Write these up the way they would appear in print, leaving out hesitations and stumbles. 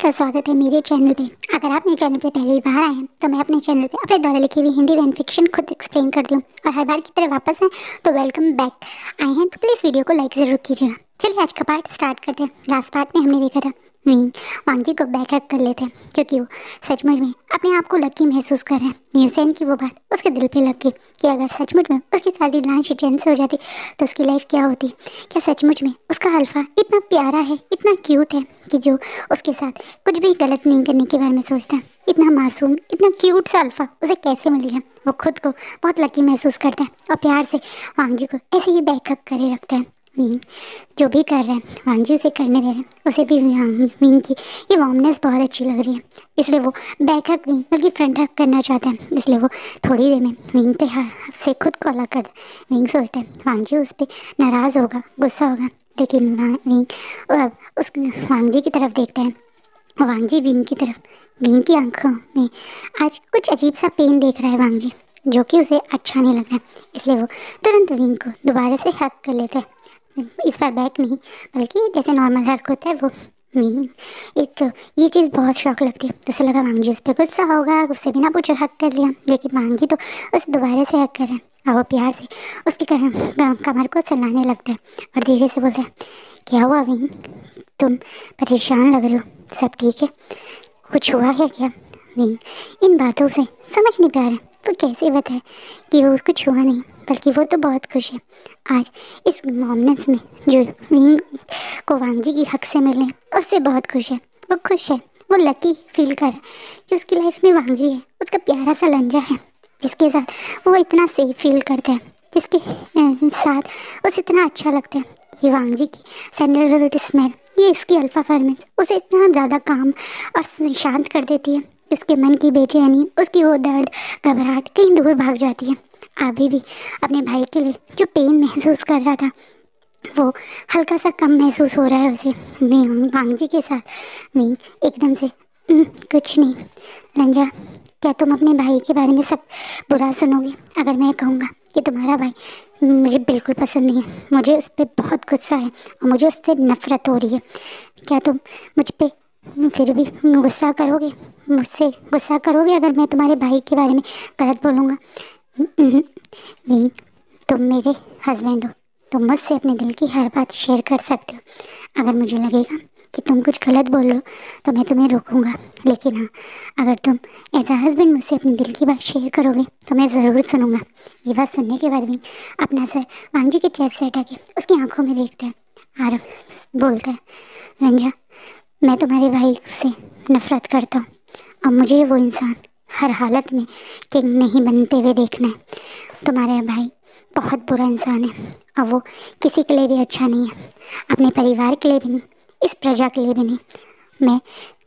आपका स्वागत है मेरे चैनल पे। अगर आप मेरे चैनल पे पहली बार आए हैं तो मैं अपने चैनल पे अपने द्वारा लिखी हुई हिंदी फैन फिक्शन खुद एक्सप्लेन करती हूँ और हर बार की तरह वापस आए तो वेलकम बैक। आए हैं तो प्लीज़ वीडियो को लाइक ज़रूर कीजिएगा। चलिए आज का पार्ट स्टार्ट करते हैं। लास्ट पार्ट में हमने देखा था विंग वांगी को बैक हक कर लेते हैं क्योंकि वो सचमुच में अपने आप को लकी महसूस कर रहे हैं। न्यूसेन की वो बात उसके दिल पे लग गई कि अगर सचमुच में उसकी शादी लांश चैन से हो जाती तो उसकी लाइफ क्या होती। क्या सचमुच में उसका अल्फा इतना प्यारा है, इतना क्यूट है कि जो उसके साथ कुछ भी गलत नहीं करने के बारे में सोचता है। इतना मासूम, इतना क्यूट सा अल्फा उसे कैसे मिल गया। वो खुद को बहुत लकी महसूस करता है और प्यार से वांगजी को ऐसे ही बैकअप करे रखता है। विंग जो भी कर रहे हैं वांगजी उसे करने दे रहे हैं, उसे भी विंग की ये वार्मनेस बहुत अच्छी लग रही है, इसलिए वो बैकअप नहीं बल्कि फ्रंट हक करना चाहता है। इसलिए वो थोड़ी देर में विंग पे से खुद को अलग कर दे। विंग सोचता है वांगजी उस पर नाराज़ होगा, गुस्सा होगा, लेकिन विंग अब उस वांगजी की तरफ देखता है। वांगजी विंग की तरफ, विंग की आंखों में आज कुछ अजीब सा पेन देख रहा है वांगजी, जो कि उसे अच्छा नहीं लग रहा है। इसलिए वो तुरंत विंग को दोबारा से हक कर लेता है। इस बार बैक नहीं बल्कि जैसे नॉर्मल हक होता है वो विंग। एक तो ये चीज़ बहुत शौक लगती है, तो उसे लगा वांगजी उस पर गुस्सा होगा, उससे बिना पूछे हक कर लिया, लेकिन वांगजी तो उसे दोबारा से हक कर रहा है और वो प्यार से उसकी कमर को सहलाने लगता है और धीरे से बोलता है क्या हुआ विंग, तुम परेशान लग रहे हो, सब ठीक है, कुछ हुआ है क्या। विंग इन बातों से समझ नहीं पा रहा वो कैसे बताए कि वो कुछ हुआ नहीं, बल्कि वो तो बहुत खुश है आज इस मोमेंट्स में जो विंग को वांगजी की हक से मिले उससे बहुत खुश है। वो खुश है, वो लकी फील कर रहा है कि उसकी लाइफ में वांगजी है, उसका प्यारा सा लंजा है जिसके साथ वो इतना सेफ फील करता है, जिसके साथ उसे इतना अच्छा लगता है। ये वांगजी की सैंडलवुड स्मेल, ये इसकी अल्फा फॉर्मेंस उसे इतना ज़्यादा काम और शांत कर देती है कि उसके मन की बेचैनी, उसकी वो दर्द घबराहट कहीं दूर भाग जाती है। अभी भी अपने भाई के लिए जो पेन महसूस कर रहा था वो हल्का सा कम महसूस हो रहा है उसे वांगजी के साथ। विंग एकदम से कुछ नहीं रंजा, क्या तुम अपने भाई के बारे में सब बुरा सुनोगे अगर मैं कहूँगा कि तुम्हारा भाई मुझे बिल्कुल पसंद नहीं है, मुझे उस पर बहुत गुस्सा है और मुझे उससे नफरत हो रही है। क्या तुम मुझ पर फिर भी गुस्सा करोगे, मुझसे गुस्सा करोगे अगर मैं तुम्हारे भाई के बारे में गलत बोलूँगा। विंग तुम मेरे हस्बैंड हो, तुम मुझसे अपने दिल की हर बात शेयर कर सकते हो। अगर मुझे लगेगा कि तुम कुछ गलत बोल रहे हो तो मैं तुम्हें रोकूंगा, लेकिन हाँ अगर तुम एज अ हस्बैंड मुझसे अपने दिल की बात शेयर करोगे तो मैं ज़रूर सुनूंगा। ये बात सुनने के बाद भी अपना सर वांगजी के चेस्ट से हटा के उसकी आंखों में देखता है और बोलता है रंजा, मैं तुम्हारे भाई से नफरत करता हूँ और मुझे वो इंसान हर हालत में किंग नहीं बनते हुए देखना है। तुम्हारा भाई बहुत बुरा इंसान है और वो किसी के लिए भी अच्छा नहीं है, अपने परिवार के लिए भी नहीं, इस प्रजा के लिए भी नहीं। मैं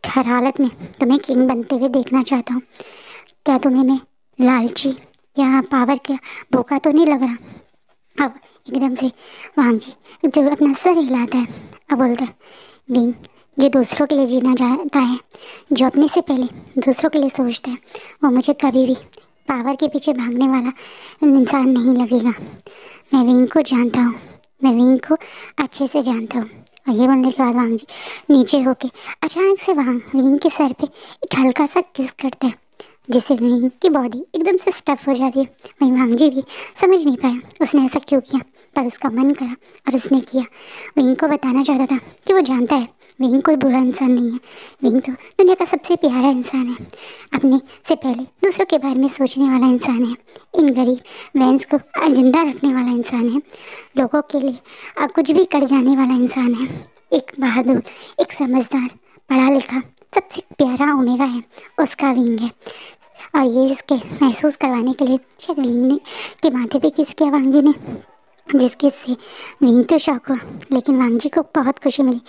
हर हालत में तुम्हें किंग बनते हुए देखना चाहता हूँ। क्या तुम्हें मैं लालची या पावर का भूखा तो नहीं लग रहा। अब एकदम से वांगजी जो अपना सर हिलाता है अब बोलता है विंग जो दूसरों के लिए जीना चाहता है, जो अपने से पहले दूसरों के लिए सोचता है, वो मुझे कभी भी पावर के पीछे भागने वाला इंसान नहीं लगेगा। मैं विंग को जानता हूँ, मैं विंग को अच्छे से जानता हूँ। और ये बोलने के बाद वांगजी नीचे होके अचानक से विंग के सर पे एक हल्का सा किस करता है, जिससे विंग की बॉडी एकदम से स्टफ हो जाती है। वहीं वांगजी भी समझ नहीं पाया उसने ऐसा क्यों किया, पर उसका मन करा और उसने किया। विंग को बताना चाहता था कि वो जानता है विंग कोई बुरा इंसान नहीं है, विंग तो दुनिया का सबसे प्यारा इंसान है, अपने से पहले दूसरों के बारे में सोचने वाला इंसान है, इन गरीब वैंस को जिंदा रखने वाला इंसान है, लोगों के लिए कुछ भी कर जाने वाला इंसान है, एक बहादुर, एक समझदार, पढ़ा लिखा, सबसे प्यारा ओमेगा है, उसका विंग है। और ये इसके महसूस करवाने के लिए शायद विंग ने के माथे पे किस किया वांगजी ने, जिसके से विंग तो शौक हुआ, लेकिन वांगजी को बहुत खुशी मिली।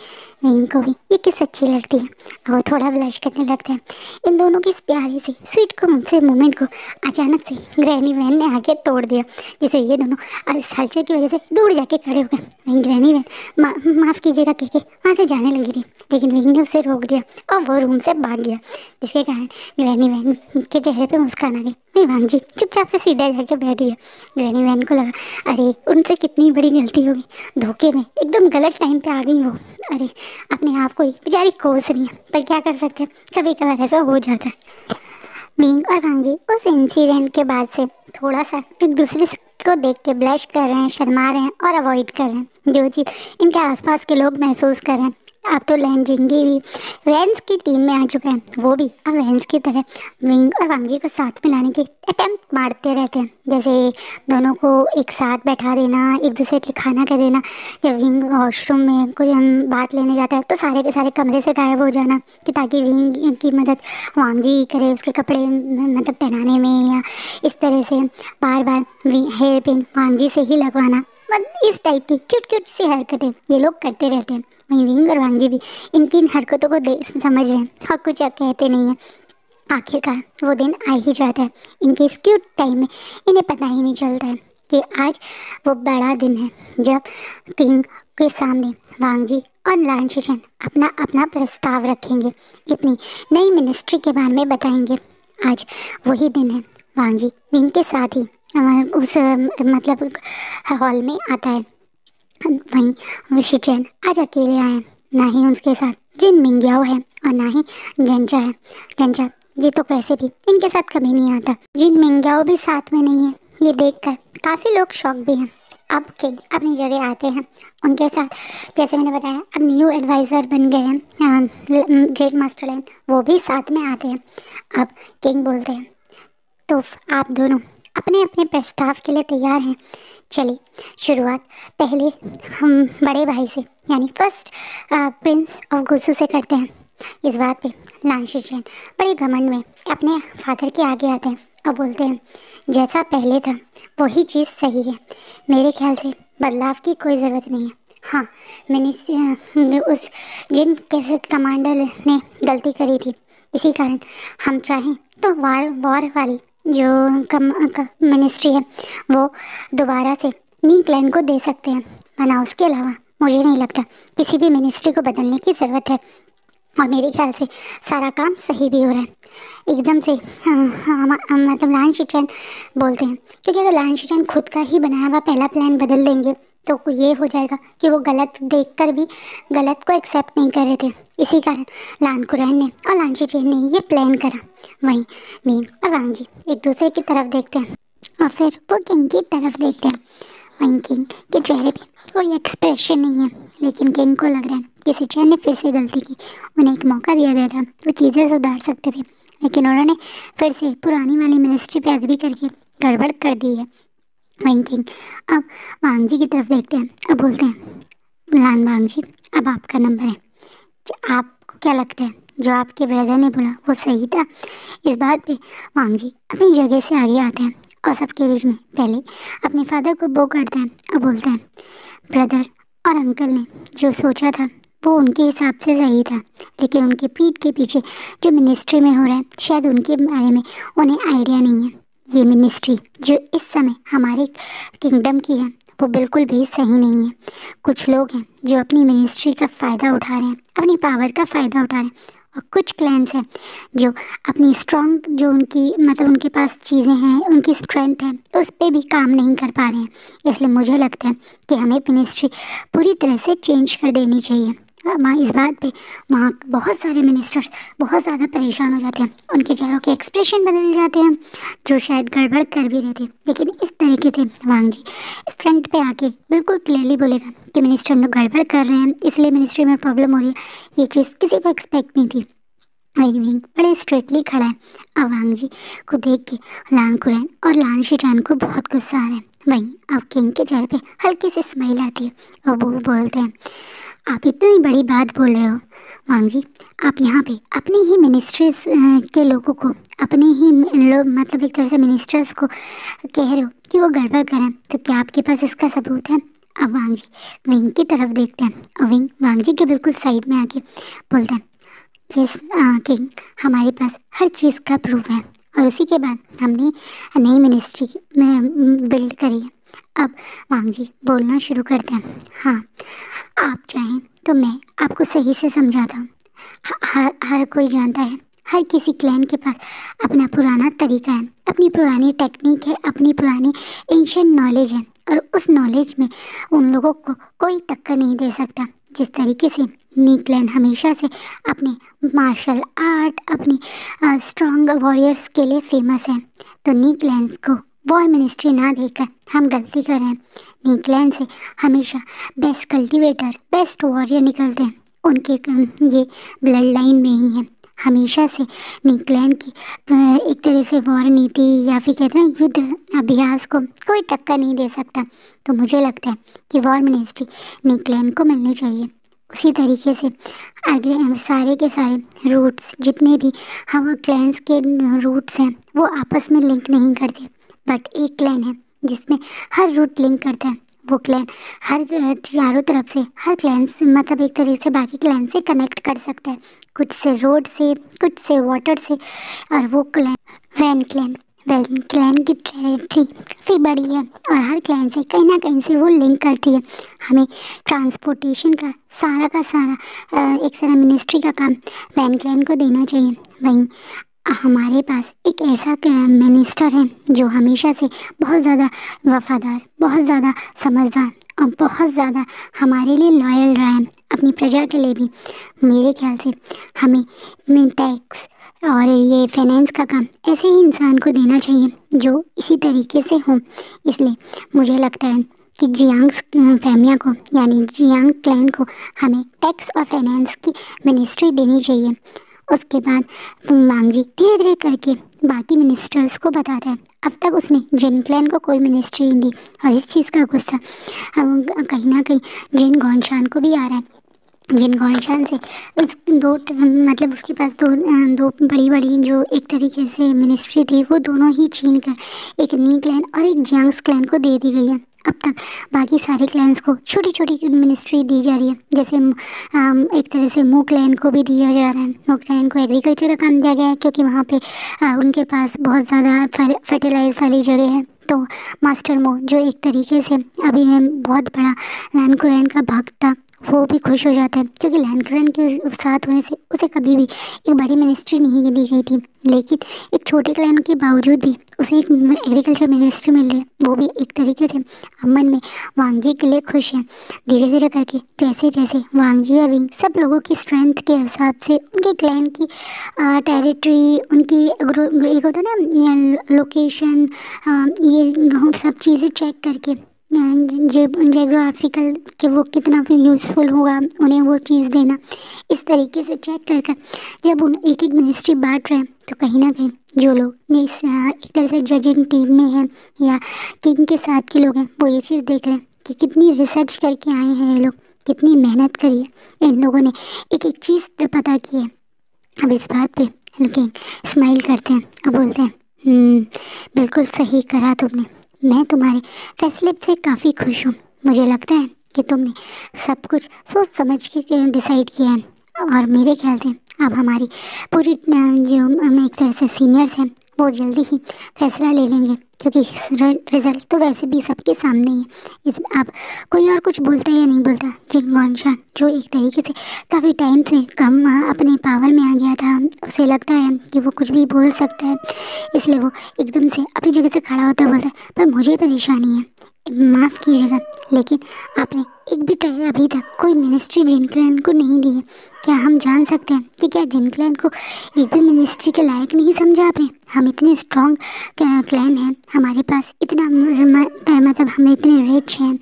विंग को भी ये किस अच्छी लगती है और वो थोड़ा ब्लश करने लगता है। इन दोनों की इस प्यारी सी स्वीट को से मोमेंट को अचानक से ग्रैनी वैन ने आके तोड़ दिया, जिसे ये दोनों इस हलचल की वजह से दूर जाके खड़े हो गए। वहीं ग्रैनी वैन माफ़ कीजिएगा कह के वहाँ से जाने लगी थी, लेकिन विंग ने उसे रोक दिया और वो रूम से भाग गया, जिसके कारण ग्रैनी वैन के चेहरे पर मुस्कान आ गई। अपनी वांजी चुपचाप से सीधे जाके बैठ गया। ग्रैनी वैन को लगा अरे उनसे कितनी बड़ी गलती होगी, धोखे में एकदम गलत टाइम पे आ गई वो। अरे अपने आप को ही बेचारी कोस रही है, पर क्या कर सकते हैं, कभी कभार ऐसा हो जाता है। मिंग और वांजी उस इंसिडेंट के बाद से थोड़ा सा एक दूसरे को देख के ब्लश कर रहे हैं, शर्मा रहे हैं और अवॉइड कर रहे हैं जो चीज़ इनके आसपास के लोग महसूस कर रहे हैं। अब तो लैंजिंगी भी वैंस की टीम में आ चुका है, वो भी अब वैंस की तरह मिंग और वांजी को साथ में लाने की अटेम्प्ट मारते रहते हैं, जैसे दोनों को एक साथ बैठा देना, एक दूसरे के खाना कर देना, या विंग वॉशरूम में कोई हम बात लेने जाता है तो सारे के सारे कमरे से गायब हो जाना कि ताकि विंग की मदद वांजी करे उसके कपड़े मतलब पहनाने में, या इस तरह से बार बार हेयर पिन वांजी से ही लगवाना। इस टाइप की क्यूट क्यूट सी हरकतें ये लोग करते रहते हैं। वहीं विंग और वांजी भी इनकी इन हरकतों को समझ रहे हैं और कुछ कहते नहीं हैं। आखिरकार वो दिन आ ही जाता है, इनके इस क्यूट टाइम में इन्हें पता ही नहीं चलता है कि आज वो बड़ा दिन है जब किंग के सामने वांजी और लान शिचन अपना अपना प्रस्ताव रखेंगे, अपनी नई मिनिस्ट्री के बारे में बताएंगे। आज वही दिन है। वांजी विंग के साथ ही उस मतलब हॉल में आता है। वहीं शिचन आज अकेले आए हैं, ना ही उसके साथ जिन मिंग्याओ है और ना ही जंचा है। जंचा ये तो कैसे भी इनके साथ कभी नहीं आता। जिन मिंग्याओ भी साथ में नहीं है, ये देखकर काफ़ी लोग शॉक भी हैं। अब किंग अपनी जगह आते हैं उनके साथ, जैसे मैंने बताया अब न्यू एडवाइज़र बन गए हैं ग्रेट मास्टर लाइन, वो भी साथ में आते हैं। अब किंग बोलते हैं तो आप दोनों अपने अपने प्रस्ताव के लिए तैयार हैं। चलिए शुरुआत पहले हम बड़े भाई से यानी फर्स्ट प्रिंस ऑफ गुसू से करते हैं। इस बात पे लान शिचन बड़े घमंड में अपने फादर के आगे आते हैं और बोलते हैं जैसा पहले था वही चीज़ सही है, मेरे ख्याल से बदलाव की कोई ज़रूरत नहीं है। हाँ मैंने उस जिन कैसे कमांडर ने गलती करी थी, इसी कारण हम चाहें तो वॉर वाली जो मिनिस्ट्री है वो दोबारा से नी क्लैन को दे सकते हैं, वरना उसके अलावा मुझे नहीं लगता किसी भी मिनिस्ट्री को बदलने की ज़रूरत है। और मेरे ख्याल से सारा काम सही भी हो रहा है एकदम से। मतलब लान शिचन बोलते हैं क्योंकि अगर लान शिचन खुद का ही बनाया हुआ पहला प्लान बदल देंगे तो ये हो जाएगा कि वो गलत देखकर भी गलत को एक्सेप्ट नहीं कर रहे थे। इसी कारण लान कुरैन ने और लान शिचन ने ये प्लान करा। वहीं मीन और वांजी एक दूसरे की तरफ देखते हैं और फिर वो किंग की तरफ देखते हैं। वहीं किंग के चेहरे पे कोई एक्सप्रेशन नहीं है, लेकिन किंग को लग रहा है कि शिचन ने फिर से गलती की। उन्हें एक मौका दिया गया था, वो चीज़ें सुधार सकते थे, लेकिन उन्होंने फिर से पुरानी वाली मिनिस्ट्री पे एग्री करके गड़बड़ कर दी है। वहीं किंग अब वांजी की तरफ देखते हैं और बोलते हैं लान वांजी अब आपका नंबर है, आपको क्या लगता है जो आपके ब्रदर ने बोला वो सही था? इस बात पे वांजी अपनी जगह से आगे आते हैं और सबके बीच में पहले अपने फादर को बो करते हैं और बोलते हैं ब्रदर और अंकल ने जो सोचा था वो उनके हिसाब से सही था, लेकिन उनके पीठ के पीछे जो मिनिस्ट्री में हो रहा है शायद उनके बारे में उन्हें आइडिया नहीं है। ये मिनिस्ट्री जो इस समय हमारे किंगडम की है वो बिल्कुल भी सही नहीं है। कुछ लोग हैं जो अपनी मिनिस्ट्री का फ़ायदा उठा रहे हैं, अपनी पावर का फ़ायदा उठा रहे हैं, और कुछ क्लैंस हैं जो अपनी स्ट्रॉन्ग जो उनकी मतलब उनके पास चीज़ें हैं, उनकी स्ट्रेंथ है, उस पर भी काम नहीं कर पा रहे हैं। इसलिए मुझे लगता है कि हमें मिनिस्ट्री पूरी तरह से चेंज कर देनी चाहिए। वहाँ इस बात पे वहाँ बहुत सारे मिनिस्टर्स बहुत ज़्यादा परेशान हो जाते हैं, उनके चेहरों के एक्सप्रेशन बदल जाते हैं जो शायद गड़बड़ कर भी रहे थे। लेकिन इस तरीके से वांग जी फ्रंट पे आके बिल्कुल क्लियरली बोलेगा कि मिनिस्टर लोग गड़बड़ कर रहे हैं, इसलिए मिनिस्ट्री में प्रॉब्लम हो रही है। ये चीज़ किसी को एक्सपेक्ट नहीं थी। वही बड़े स्ट्रेटली खड़ा है। अब वांग जी को देख के लान कुरैन और लान शिचान को बहुत गुस्सा आ रहा है। वहीं अब किंग के चेहरे पे हल्की सी स्माइल आती है और वो बोलते हैं आप इतनी बड़ी बात बोल रहे हो वांग जी, आप यहाँ पे अपनी ही मिनिस्ट्रीज के लोगों को अपने ही मतलब एक तरह से मिनिस्टर्स को कह रहे हो कि वो गड़बड़ करें, तो क्या आपके पास इसका सबूत है? अब वांग जी विंग की तरफ देखते हैं और विंग वांग जी के बिल्कुल साइड में आके बोलते हैं यस किंग, हमारे पास हर चीज़ का प्रूफ है और उसी के बाद हमने नई मिनिस्ट्री बिल्ड करी है। अब वांग जी बोलना शुरू करते हैं हाँ आप चाहें तो मैं आपको सही से समझाता हूँ। हर कोई जानता है हर किसी क्लैन के पास अपना पुराना तरीका है, अपनी पुरानी टेक्निक है, अपनी पुरानी एंशिएंट नॉलेज है, और उस नॉलेज में उन लोगों को कोई टक्कर नहीं दे सकता। जिस तरीके से नी क्लैन हमेशा से अपने मार्शल आर्ट, अपनी स्ट्रॉन्ग वॉरियर्स के लिए फेमस है, तो नी क्लैंस को वॉर मिनिस्ट्री ना देकर हम गलती कर रहे हैं। नी क्लैन से हमेशा बेस्ट कल्टीवेटर, बेस्ट वॉरियर निकलते हैं, उनके ये ब्लड लाइन में ही है। हमेशा से नी क्लैन की एक तरह से वॉर नीति या फिर कहते हैं युद्ध अभ्यास को कोई टक्कर नहीं दे सकता। तो मुझे लगता है कि वॉर मिनिस्ट्री नी क्लैन को मिलनी चाहिए। उसी तरीके से आगे सारे के सारे रूट्स, जितने भी हम क्लैंस के रूट्स हैं, वो आपस में लिंक नहीं करते, बट एक क्लैन है जिसमें हर रूट लिंक करता है। वो क्लैन हर चारों तरफ से हर क्लैन से मतलब एक तरीके से बाकी क्लैन से कनेक्ट कर सकता है, कुछ से रोड से, कुछ से वाटर से। और वो क्लैन वैन क्लैन की टेरिटरी काफ़ी बड़ी है और हर क्लैन से कहीं ना कहीं से वो लिंक करती है। हमें ट्रांसपोर्टेशन का सारा एक सारा मिनिस्ट्री का काम वैन क्लैन को देना चाहिए। वहीं हमारे पास एक ऐसा मिनिस्टर है जो हमेशा से बहुत ज़्यादा वफादार, बहुत ज़्यादा समझदार और बहुत ज़्यादा हमारे लिए लॉयल रहा है, अपनी प्रजा के लिए भी। मेरे ख्याल से हमें टैक्स और ये फाइनेंस का काम ऐसे ही इंसान को देना चाहिए जो इसी तरीके से हो। इसलिए मुझे लगता है कि जियांग्स फैमिली को यानी जियांग क्लैन को हमें टैक्स और फाइनेंस की मिनिस्ट्री देनी चाहिए। उसके बाद वांगजी धीरे धीरे करके बाकी मिनिस्टर्स को बताता है। अब तक उसने जिन क्लैन को कोई मिनिस्ट्री नहीं दी और इस चीज़ का गुस्सा कहीं ना कहीं जिन गॉनशान को भी आ रहा है। जिन गॉनशान से उस मतलब उसके पास दो बड़ी बड़ी जो एक तरीके से मिनिस्ट्री थी, वो दोनों ही छीन कर एक नी क्लैन और एक जियांग्स क्लैन को दे दी गई है। अब तक बाकी सारे क्लैंस को छोटी छोटी मिनिस्ट्री दी जा रही है, जैसे एक तरह से मू क्लैन को भी दिया जा रहा है। मू क्लैन को एग्रीकल्चर का काम दिया गया है क्योंकि वहाँ पे उनके पास बहुत ज़्यादा फर्टिलाइज वाली जगह है। तो मास्टर मो जो एक तरीके से अभी बहुत बड़ा लैंड कुरैन का भक्त था, वो भी खुश हो जाता है क्योंकि लैंड कुरैन के साथ होने से उसे कभी भी एक बड़ी मिनिस्ट्री नहीं दी गई थी, लेकिन एक छोटे क्लैन के बावजूद भी उसे एक एग्रीकल्चर मिनिस्ट्री मिल रही है। वो भी एक तरीके से अमन में वांगजी के लिए खुश है। धीरे धीरे करके जैसे जैसे वांगजी और विंग सब लोगों की स्ट्रेंथ के हिसाब से उनके क्लैन की टेरिटरी, उनकी एक होता है ना लोकेशन, ये सब चीज़ें चेक करके जियोग्राफिकल कि वो कितना फिर यूज़फुल होगा उन्हें वो चीज़ देना, इस तरीके से चेक कर कर जब उन एक एक मिनिस्ट्री बांट रहे हैं, तो कहीं ना कहीं जो लोग एक तरह से जजिंग टीम में हैं या किंग के साथ के लोग हैं, वो ये चीज़ देख रहे हैं कि कितनी रिसर्च करके आए हैं ये लोग, कितनी मेहनत करी है इन लोगों ने, एक एक चीज़ पता की है। अब इस बात पे लेकिन स्माइल करते हैं और बोलते हैं बिल्कुल सही करा तुमने, मैं तुम्हारे फैसले से काफ़ी खुश हूँ। मुझे लगता है कि तुमने सब कुछ सोच समझ के डिसाइड किया है, और मेरे ख्याल से अब हमारी पूरी जो एक तरह से सीनियर्स हैं वो जल्दी ही फैसला ले लेंगे, क्योंकि रिजल्ट तो वैसे भी सबके सामने ही है। इस अब कोई और कुछ बोलता है या नहीं बोलता, जिन गॉनशान जो एक तरीके से काफ़ी टाइम से कम अपने पावर में आ गया था, उसे लगता है कि वो कुछ भी बोल सकता है, इसलिए वो एकदम से अपनी जगह से खड़ा होता बोलता है, पर मुझे परेशानी है, माफ़ कीजिएगा, लेकिन आपने एक भी अभी तक कोई मिनिस्ट्री जिन क्लैन को नहीं दी है। क्या हम जान सकते हैं कि क्या जिन क्लैन को एक भी मिनिस्ट्री के लायक नहीं समझा आपने? हम इतने स्ट्रॉन्ग क्लैन हैं, हमारे पास इतना मतलब हम इतने रिच हैं,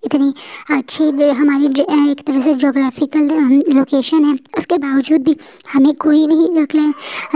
इतनी अच्छी हमारी एक तरह से जोग्राफिकल लोकेशन है, उसके बावजूद भी हमें कोई भी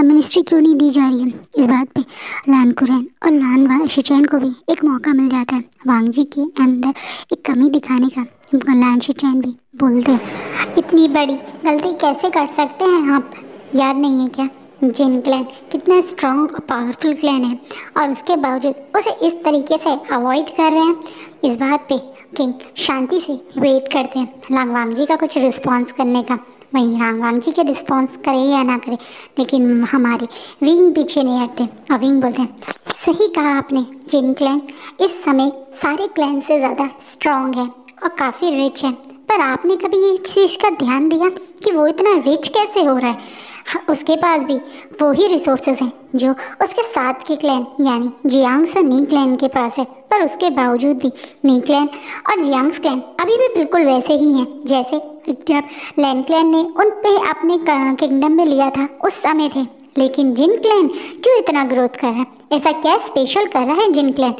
मिनिस्ट्री क्यों नहीं दी जा रही है? इस बात पे लैंड कुरैन और लैंड शिचैन को भी एक मौका मिल जाता है वांगजी के अंदर एक कमी दिखाने का। लैंड शिचैन भी बोलते हैं, इतनी बड़ी गलती कैसे कर सकते हैं आप? याद नहीं है क्या जिन क्लैन कितना स्ट्रॉन्ग और पावरफुल क्लैन है, और उसके बावजूद उसे इस तरीके से अवॉइड कर रहे हैं? इस बात पे किंग शांति से वेट करते हैं लांग वांगजी का कुछ रिस्पॉन्स करने का। वहीं लांग वांगजी के रिस्पॉन्स करे या ना करे, लेकिन हमारे विंग पीछे नहीं हटते और विंग बोलते हैं, सही कहा आपने, जिन क्लैन इस समय सारे क्लैन से ज़्यादा स्ट्रॉन्ग है और काफ़ी रिच है, पर आपने कभी इस चीज़ का ध्यान दिया कि वो इतना रिच कैसे हो रहा है? उसके पास भी वो ही रिसोर्सेज हैं जो उसके साथ के क्लैन यानी जियांग्स और नी क्लैन के पास है। पर उसके बावजूद भी नी क्लैन और जियांग्स क्लैन अभी भी बिल्कुल वैसे ही हैं जैसे जब लैन क्लैन ने उन पे अपने किंगडम में लिया था उस समय थे। लेकिन जिन क्लैन क्यों इतना ग्रोथ कर रहा है, ऐसा क्या स्पेशल कर रहा है जिन क्लैन?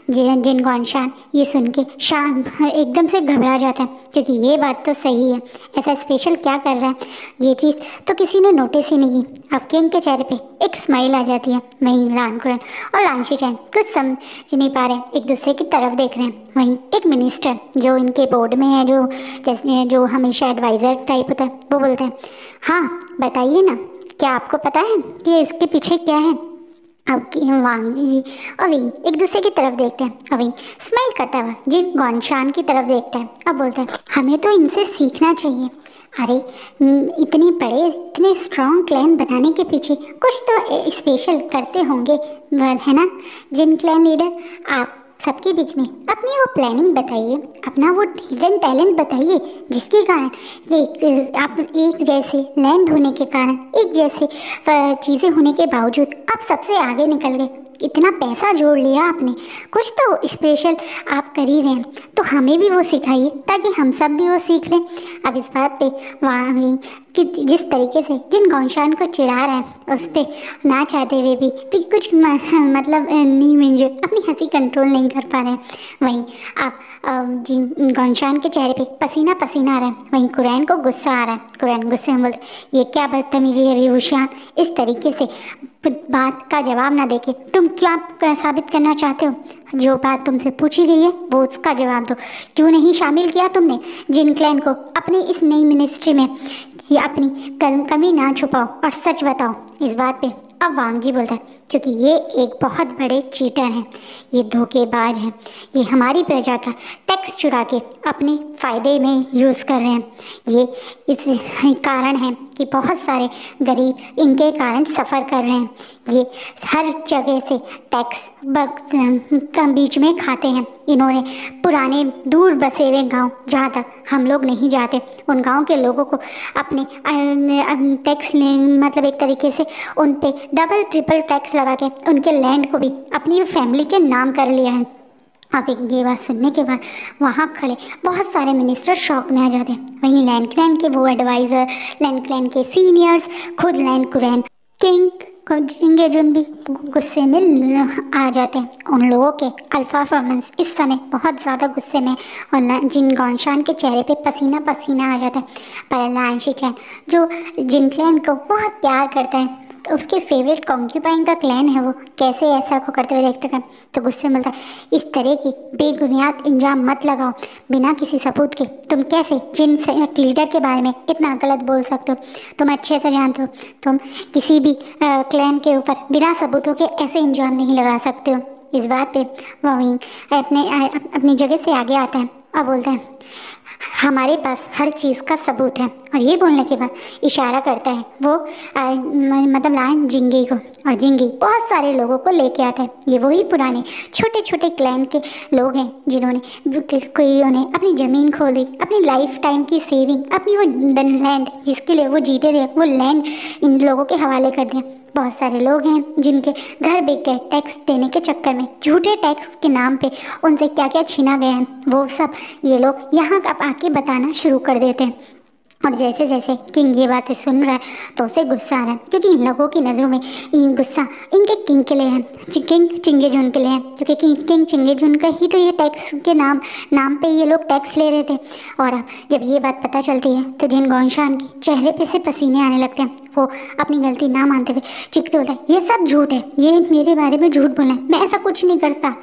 जिन गॉनशान ये सुन के शाम एकदम से घबरा जाता है, क्योंकि ये बात तो सही है, ऐसा स्पेशल क्या कर रहा है ये चीज़ तो किसी ने नोटिस ही नहीं की। अब किंग के चेहरे पे एक स्माइल आ जाती है। वहीं लान कुरैन और लान शीचैन कुछ समझ नहीं पा रहे, एक दूसरे की तरफ देख रहे हैं। वहीं एक मिनिस्टर जो इनके बोर्ड में है, जो जैसे जो हमेशा एडवाइज़र टाइप होता है, वो बोलते हैं, हाँ बताइए ना, क्या आपको पता है कि इसके पीछे क्या है? अब वांग जी और विंग एक दूसरे की तरफ देखते हैं। और विंग स्माइल करता हुआ जिन गॉनशान की तरफ देखता है। अब बोलता है, हमें तो इनसे सीखना चाहिए। अरे इतने बड़े इतने स्ट्रॉन्ग क्लैन बनाने के पीछे कुछ तो स्पेशल करते होंगे, है ना जिन क्लैन लीडर? आप सबके बीच में अपनी वो प्लानिंग बताइए, अपना वो हिडन टैलेंट बताइए, जिसके कारण आप एक जैसे लैंड होने के कारण, एक जैसे चीज़ें होने के बावजूद आप सबसे आगे निकल गए। इतना पैसा जोड़ लिया आपने, कुछ तो स्पेशल आप कर ही रहे हैं, तो हमें भी वो सिखाइए ताकि हम सब भी वो सीख लें। अब इस बात पे वहाँ भी कि जिस तरीके से जिन गॉनशान को चिढ़ा रहा है उस पर ना चाहते हुए भी कुछ मतलब नहीं मिंजो अपनी हंसी कंट्रोल नहीं कर पा रहे हैं। वहीं आप जिन गॉनशान के चेहरे पे पसीना पसीना आ रहा है। वहीं कुरैन को गुस्सा आ रहा है। कुरैन गुस्से में बोलते, ये क्या बदतमीजी है विभूषण, इस तरीके से बात का जवाब ना देके तुम क्या साबित करना चाहते हो? जो बात तुमसे पूछी गई है वो उसका जवाब दो। क्यों नहीं शामिल किया तुमने जिन क्लैन को अपनी इस नई मिनिस्ट्री में? ये अपनी कमी ना छुपाओ और सच बताओ। इस बात पे अब वांग जी बोलता है, क्योंकि ये एक बहुत बड़े चीटर हैं, ये धोखेबाज हैं, ये हमारी प्रजा का टैक्स चुरा के अपने फ़ायदे में यूज़ कर रहे हैं। ये इस कारण है कि बहुत सारे गरीब इनके कारण सफ़र कर रहे हैं। ये हर जगह से टैक्स कम बीच में खाते हैं। इन्होंने पुराने दूर बसे हुए गांव जहाँ तक हम लोग नहीं जाते, उन गांव के लोगों को अपने टैक्स मतलब एक तरीके से उन पे डबल ट्रिपल टैक्स लगा के उनके लैंड को भी अपनी फैमिली के नाम कर लिया है। अब ये बात सुनने के बाद वहाँ खड़े बहुत सारे मिनिस्टर शॉक में आ जाते हैं। वहीं लैंड क्लैन के वो एडवाइज़र, लैंड क्लैन के सीनियर्स, खुद लैंड कुरैन किंग जिंगे जुन भी गुस्से में आ जाते हैं। उन लोगों के अल्फा फॉर्मेंस इस समय बहुत ज़्यादा गुस्से में, और जिन गॉनशान के चेहरे पे पसीना पसीना आ जाता है। पर लान शीचैन जो जिन क्लैन को बहुत प्यार करता है, उसके फेवरेट कॉन्क्यूपाइन का क्लैन है, वो कैसे ऐसा को करते हुए देखते हैं तो गुस्से में बोलता है, इस तरह की बेबुनियाद इल्जाम मत लगाओ बिना किसी सबूत के। तुम कैसे जिन लीडर के बारे में इतना गलत बोल सकते हो? तुम अच्छे से जानते हो तुम किसी भी क्लैन के ऊपर बिना सबूतों के ऐसे इल्जाम नहीं लगा सकते हो। इस बात पे वहीं अपनी जगह से आगे आता है और बोलता है, हमारे पास हर चीज़ का सबूत है। और ये बोलने के बाद इशारा करता है वो मतलब लान जिंगी को, और जिंगी बहुत सारे लोगों को लेके आता है। ये वही पुराने छोटे छोटे क्लैन के लोग हैं जिन्होंने कोई अपनी ज़मीन खोली, अपनी लाइफ टाइम की सेविंग, अपनी वो लैंड जिसके लिए वो जीते थे वो लैंड इन लोगों के हवाले कर दिया। बहुत सारे लोग हैं जिनके घर बिक गए टैक्स देने के चक्कर में, झूठे टैक्स के नाम पे उनसे क्या क्या छीना गया है वो सब ये लोग यहाँ अब आके बताना शुरू कर देते हैं। और जैसे जैसे किंग ये बातें सुन रहा है तो उसे गुस्सा आ रहा है, क्योंकि इन लोगों की नज़रों में इन गुस्सा इनके किंग के लिए है, किंग चिंगेजुन के लिए है, क्योंकि किंग चिंगेजुन का ही तो ये टैक्स के नाम पे ये लोग टैक्स ले रहे थे। और अब जब ये बात पता चलती है तो जिन गॉनशान के चेहरे पे से पसीने आने लगते हैं। वो अपनी गलती ना मानते हुए चिखते बोलता है, ये सब झूठ है, ये मेरे बारे में झूठ बोला है, मैं ऐसा कुछ नहीं करता।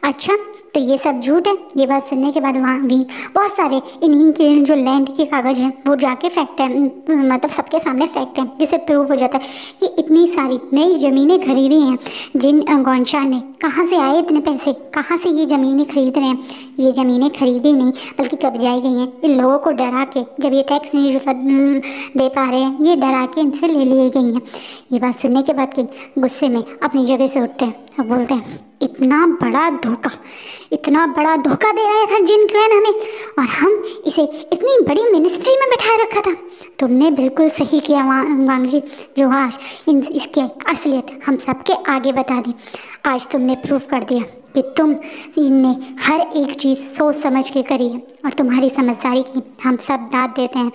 अच्छा तो ये सब झूठ है? ये बात सुनने के बाद वहाँ भी बहुत सारे इन्हीं के जो लैंड के कागज़ हैं वो जाके फेंकते हैं, मतलब सबके सामने फेंकते हैं, जिससे प्रूव हो जाता है कि इतनी सारी नई ज़मीनें खरीदी हैं जिन गॉनशान ने। कहाँ से आए इतने पैसे, कहाँ से ये ज़मीनें खरीद रहे हैं? ये ज़मीनें खरीदी नहीं बल्कि कब्जाई गई हैं। इन लोगों को डरा के, जब ये टैक्स नहीं दे पा रहे हैं, ये डरा के इनसे ले लिए गई हैं। ये बात सुनने के बाद कि गुस्से में अपनी जगह से उठते हैं अब बोलते हैं इतना बड़ा धोखा दे रहा था जिन क्लैन हमें, और हम इसे इतनी बड़ी मिनिस्ट्री में बिठा रखा था। तुमने बिल्कुल सही किया वांग जी, जो आज इसकी असलियत हम सबके आगे बता दी। आज तुमने प्रूव कर दिया कि तुम ने हर एक चीज़ सोच समझ के करी है, और तुम्हारी समझदारी की हम सब दाद देते हैं।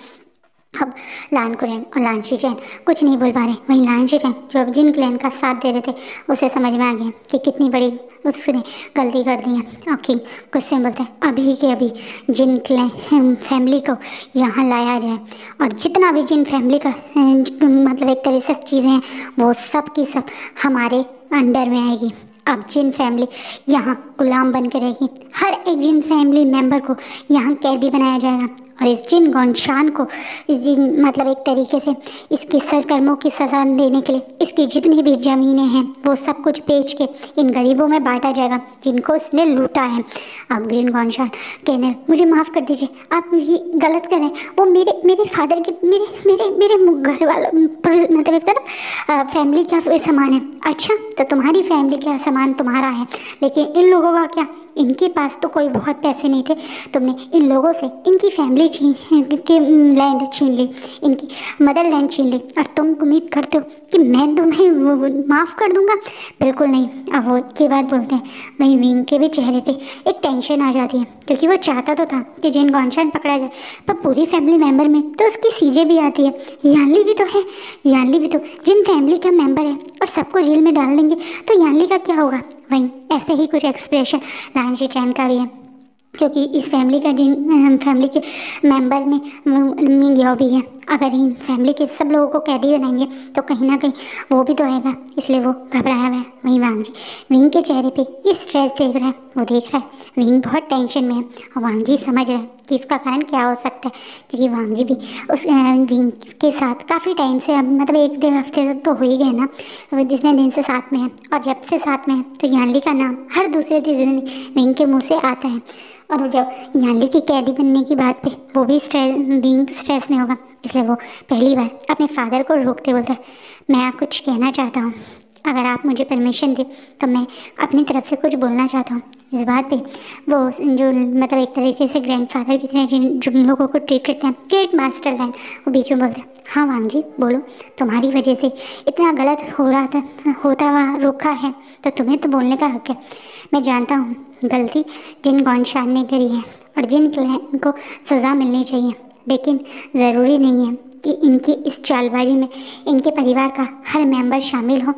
अब लान कुरैन और लान शीचेन कुछ नहीं बोल पा रहे। वहीं लान शीचेन जो अब जिन क्लैन का साथ दे रहे थे, उसे समझ में आ गया कि कितनी बड़ी उसने गलती कर दी है। और किंग गुस्से में बोलते हैं, अभी के अभी जिन क्लैन फैमिली को यहाँ लाया जाए, और जितना भी जिन फैमिली का मतलब एक तरह से चीज़ें हैं, वो सब की सब हमारे अंडर में आएगी। अब जिन फैमिली यहाँ गुलाम बन के रहेगी, हर एक जिन फैमिली मेंबर को यहाँ कैदी बनाया जाएगा, और इस जिन गौनशान को मतलब एक तरीके से इसके सरकर्मों की सज़ा देने के लिए इसकी जितनी भी ज़मीनें हैं वो सब कुछ बेच के इन गरीबों में बांटा जाएगा जिनको इसने लूटा है। अब जिन गौनशान कहने, मुझे माफ़ कर दीजिए, आप ये गलत कर रहे हैं, वो मेरे फादर के मेरे घर वालों मतलब एक तरफ फैमिली का सामान है। अच्छा, तो तुम्हारी फैमिली का सामान तुम्हारा है, लेकिन इन लोगों का क्या? इनके पास तो कोई बहुत पैसे नहीं थे, तुमने इन लोगों से इनकी फैमिली के लैंड छीन ली, इनकी मदर लैंड छीन ली, और तुम उम्मीद करते हो कि मैं तुम्हें माफ़ कर दूंगा? बिल्कुल नहीं। अब वो के बाद बोलते हैं, वहीं विंग के भी चेहरे पे एक टेंशन आ जाती है, क्योंकि वो चाहता तो था कि जिन गौनशान पकड़ा जाए, पर पूरी फैमिली मेम्बर में तो उसकी सीजे भी आती है, यानली भी तो है, यानली भी तो जिन फैमिली का मेंबर है, और सबको जेल में डाल देंगे तो यानली का क्या होगा? वहीं ऐसे ही कुछ एक्सप्रेशन लान शीचेन का भी है, क्योंकि इस फैमिली का जिन फैमिली के मेंबर में मिंग याओ भी है। अगर इन फैमिली के सब लोगों को कैदी बनाएंगे तो कहीं ना कहीं वो भी तो आएगा, इसलिए वो घबराया हुआ है। वहीं वांग जी, विंग के चेहरे पे ये स्ट्रेस देख रहा है, वो देख रहा है विंग बहुत टेंशन में है, और वांग जी समझ रहे हैं कि इसका कारण क्या हो सकता है, क्योंकि वांग जी भी उस विंग के साथ काफ़ी टाइम से, अब मतलब एक डेढ़ हफ्ते तक तो हो ही गए ना, जितने दिन से साथ में है, और जब से साथ में है तो यानली का नाम हर दूसरे तीसरे दिन विंग के मुँह से आता है। और जब यानली की कैदी बनने की बात पे वो भी स्ट्रेस में होगा, इसलिए वो पहली बार अपने फादर को रोकते बोलता है, मैं कुछ कहना चाहता हूँ, अगर आप मुझे परमिशन दें तो मैं अपनी तरफ से कुछ बोलना चाहता हूँ। इस बात पे वो जो मतलब एक तरीके से ग्रैंडफादर की तरह जिन लोगों को ट्रीट करते हैं, ग्रेट मास्टर लाइन, वो बीच में बोलते हैं, हाँ वांग जी बोलो, तुम्हारी वजह से इतना गलत हो रहा था, होता हुआ रोका है, तो तुम्हें तो बोलने का हक है। मैं जानता हूँ गलती जिन गौनशान ने करी है, और जिन क्लैन को सज़ा मिलनी चाहिए, लेकिन ज़रूरी नहीं है कि इनकी इस चालबाजी में इनके परिवार का हर मेंबर शामिल हो।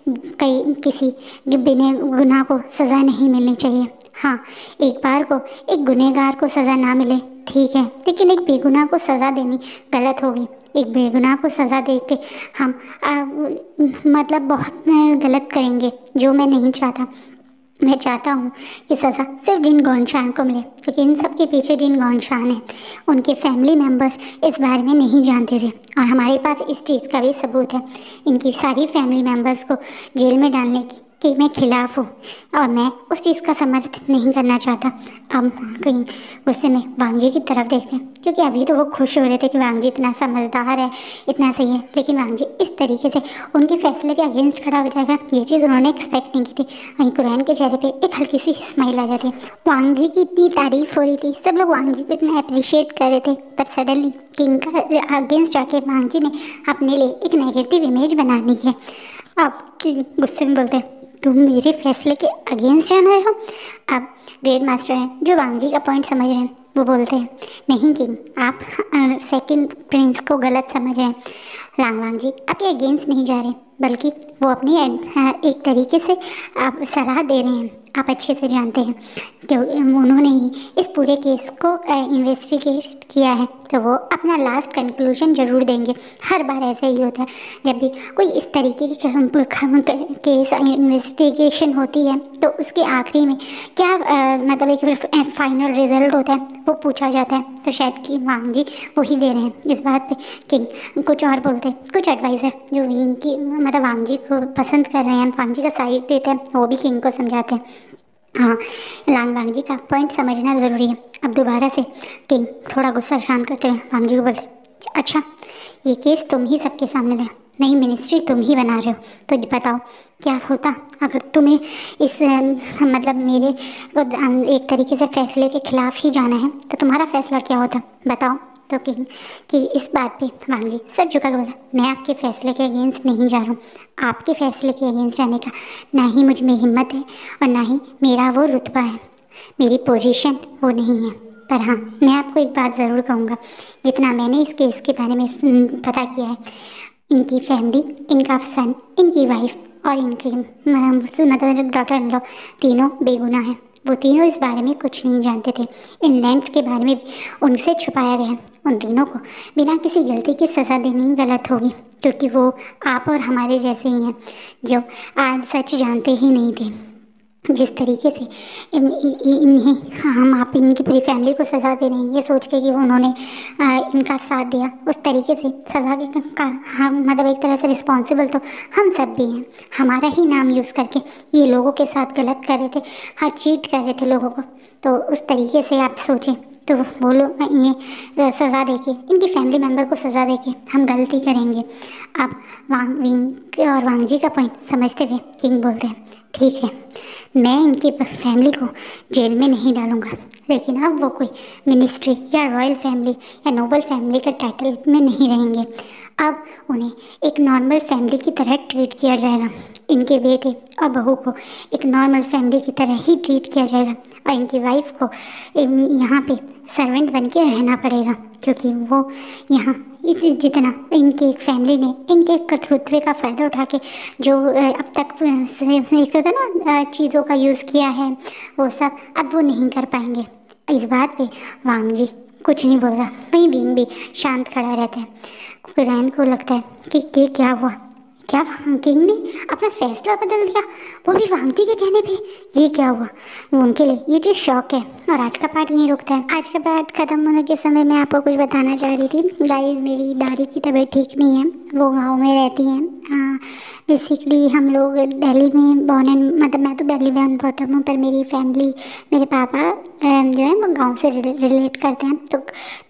कई किसी बिना गुनाह को सज़ा नहीं मिलनी चाहिए। हाँ, एक बार को एक गुनहगार को सज़ा ना मिले ठीक है, लेकिन एक बेगुनाह को सज़ा देनी गलत होगी। एक बेगुनाह को सज़ा दे के हम मतलब बहुत गलत करेंगे, जो मैं नहीं चाहता। मैं चाहता हूँ कि सज़ा सिर्फ जिन गौनशान को मिले, क्योंकि इन सब के पीछे जिन गौनशान हैं उनके फैमिली मेम्बर्स इस बारे में नहीं जानते थे, और हमारे पास इस चीज़ का भी सबूत है। इनकी सारी फैमिली मेम्बर्स को जेल में डालने की कि मैं खिलाफ हूँ, और मैं उस चीज़ का समर्थन नहीं करना चाहता। अब कहीं गुस्से में वांग जी की तरफ देखते हैं, क्योंकि अभी तो वो खुश हो रहे थे कि वांग जी इतना समझदार है, इतना सही है, लेकिन वांग जी इस तरीके से उनके फैसले के अगेंस्ट खड़ा हो जाएगा, ये चीज़ उन्होंने एक्सपेक्ट नहीं की थी। वहीं कुरैन के चेहरे पे एक हल्की सी स्माइल आ जाती है। वांग जी की इतनी तारीफ हो रही थी, सब लोग वांग जी को इतना अप्रिशिएट कर रहे थे, पर सडनली किंग का अगेंस्ट जाके वांग जी ने अपने लिए एक नेगेटिव इमेज बना दी है। अब किंग गुस्से में बोलते हैं, तुम मेरे फैसले के अगेंस्ट जान रहे हो? अब ग्रेट मास्टर हैं जो वांग जी का पॉइंट समझ रहे हैं, वो बोलते हैं, नहीं किंग, आप सेकंड प्रिंस को गलत समझ रहे हैं। वांग जी आपके अगेंस्ट नहीं जा रहे, बल्कि वो अपनी एक तरीके से आप सलाह दे रहे हैं। आप अच्छे से जानते हैं कि उन्होंने ही इस पूरे केस को इन्वेस्टिगेट किया है, तो वो अपना लास्ट कंक्लूजन ज़रूर देंगे। हर बार ऐसा ही होता है, जब भी कोई इस तरीके की केस इन्वेस्टिगेशन होती है तो उसके आखिरी में क्या मतलब एक फाइनल रिजल्ट होता है, वो पूछा जाता है। तो शायद कि वांग जी वही दे रहे हैं इस बात पे। किंग कुछ और बोलते हैं, कुछ एडवाइज़र जो विंग की मतलब वांग जी को पसंद कर रहे हैं, वांग जी का साइड देते हैं, वो भी किंग को समझाते हैं। हाँ, वांग जी का पॉइंट समझना ज़रूरी है। अब दोबारा से किंग थोड़ा गुस्सा शांत करते हुए वांग जी को बोलते, अच्छा ये केस तुम ही सबके सामने दे, नई मिनिस्ट्री तुम ही बना रहे हो, तो बताओ क्या होता अगर तुम्हें इस मतलब मेरे को एक तरीके से फैसले के खिलाफ ही जाना है, तो तुम्हारा फैसला क्या होता बताओ। तो कि इस बात पे वांग जी सर झुका कर बोला, मैं आपके फैसले के अगेंस्ट नहीं जा रहा हूँ। आपके फैसले के अगेंस्ट जाने का ना ही मुझ में हिम्मत है और ना ही मेरा वो रुतबा है, मेरी पोजीशन वो नहीं है। पर हाँ, मैं आपको एक बात ज़रूर कहूँगा, जितना मैंने इस केस के बारे में पता किया है, इनकी फैमिली, इनका सन, इनकी वाइफ और इनके मतलब डॉटर इन लॉ तीनों बेगुनाह हैं। वो तीनों इस बारे में कुछ नहीं जानते थे। इन लैंड्स के बारे में भी उनसे छुपाया गया। उन तीनों को बिना किसी गलती की सज़ा देनी गलत होगी, क्योंकि वो आप और हमारे जैसे ही हैं जो आज सच जानते ही नहीं थे। जिस तरीके से इन्हें हम आप इनकी पूरी फैमिली को सज़ा दे रहे हैं ये सोच के कि वो उन्होंने इनका साथ दिया, उस तरीके से सज़ा के का हम मतलब एक तरह से रिस्पॉन्सिबल तो हम सब भी हैं। हमारा ही नाम यूज़ करके ये लोगों के साथ गलत कर रहे थे, हर चीट कर रहे थे लोगों को। तो उस तरीके से आप सोचें तो वो लोग इन्हें सज़ा देके, इनकी फैमिली मेम्बर को सज़ा देके हम गलती करेंगे। अब विंग और वांग जी का पॉइंट समझते हुए किंग बोलते हैं, ठीक है, मैं इनकी फैमिली को जेल में नहीं डालूंगा, लेकिन अब वो कोई मिनिस्ट्री या रॉयल फैमिली या नोबल फैमिली का टाइटल में नहीं रहेंगे। अब उन्हें एक नॉर्मल फैमिली की तरह ट्रीट किया जाएगा। इनके बेटे और बहू को एक नॉर्मल फैमिली की तरह ही ट्रीट किया जाएगा और इनकी वाइफ को यहाँ पे सर्वेंट बन के रहना पड़ेगा, क्योंकि वो यहाँ इस जितना इनकी एक फैमिली ने इनके कर्तृत्व का फ़ायदा उठा के जो अब तक एक होता ना चीज़ों का यूज़ किया है, वो सब अब वो नहीं कर पाएंगे। इस बात पे वांग जी कुछ नहीं बोल रहा, वहीं विंग भी शांत खड़ा रहता है। कुरैन को लगता है कि क्या हुआ, क्या किंग ने अपना फैसला बदल दिया, वो भी वांग जी के कहने पे, ये क्या हुआ। उनके लिए ये चीज़ शौक है। और आज का पार्ट यहीं रुकता है। आज का पार्ट ख़त्म होने के समय मैं आपको कुछ बताना चाह रही थी। गाइस, मेरी दादी की तबीयत ठीक नहीं है, वो गांव में रहती हैं। बेसिकली हम लोग दिल्ली में बॉर्न एंड मतलब मैं तो दिल्ली में बॉटम हूँ, पर मेरी फैमिली, मेरे पापा जो है वो गाँव से रिलेट करते हैं। तो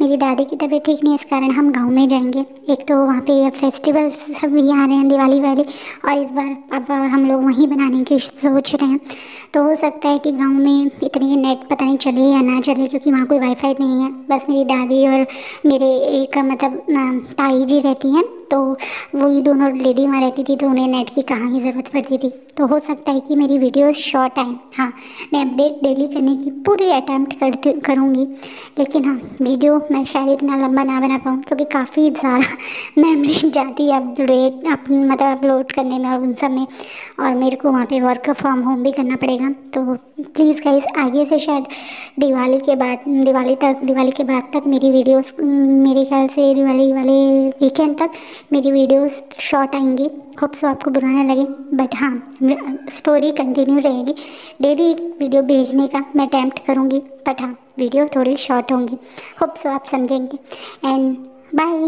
मेरी दादी की तबीयत ठीक नहीं है, इस कारण हम गाँव में जाएंगे। एक तो वहाँ पे फेस्टिवल सब भी आ रहे हैं, दिवाली वाली, और इस बार पापा और हम लोग वहीं बनाने की सोच रहे हैं। तो हो सकता है कि गांव में इतनी नेट पता नहीं चले या ना चले, क्योंकि वहाँ कोई वाईफाई नहीं है। बस मेरी दादी और मेरे एक मतलब ताई जी रहती हैं, तो वही दोनों लेडी वहाँ रहती थी, तो उन्हें नेट की कहाँ की ज़रूरत पड़ती थी। तो हो सकता है कि मेरी वीडियोस शॉर्ट आएँ। हाँ, मैं अपडेट डेली करने की पूरी अटैम्प्ट करूँगी, लेकिन हाँ, वीडियो मैं शायद इतना लंबा ना बना पाऊँ, क्योंकि काफ़ी ज़्यादा मेमोरी जाती है मतलब अपलोड करने में और उन सब में, और मेरे को वहाँ पे वर्क फ्रॉम होम भी करना पड़ेगा। तो प्लीज़ गाइस, आगे से शायद दिवाली के बाद तक मेरी वीडियोस, मेरे ख्याल से दिवाली वाले वीकेंड तक मेरी वीडियोस शॉर्ट आएंगी। होप सो आपको बुरा ना लगे, बट हाँ, स्टोरी कंटिन्यू रहेगी। डेली वीडियो भेजने का मैं अटैम्प्ट करूँगी, बट हाँ, वीडियो थोड़ी शॉर्ट होंगी। होप सो आप समझेंगे। And bye.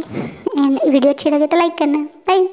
एंड वीडियो अच्छी लगे तो लाइक करना। बाय।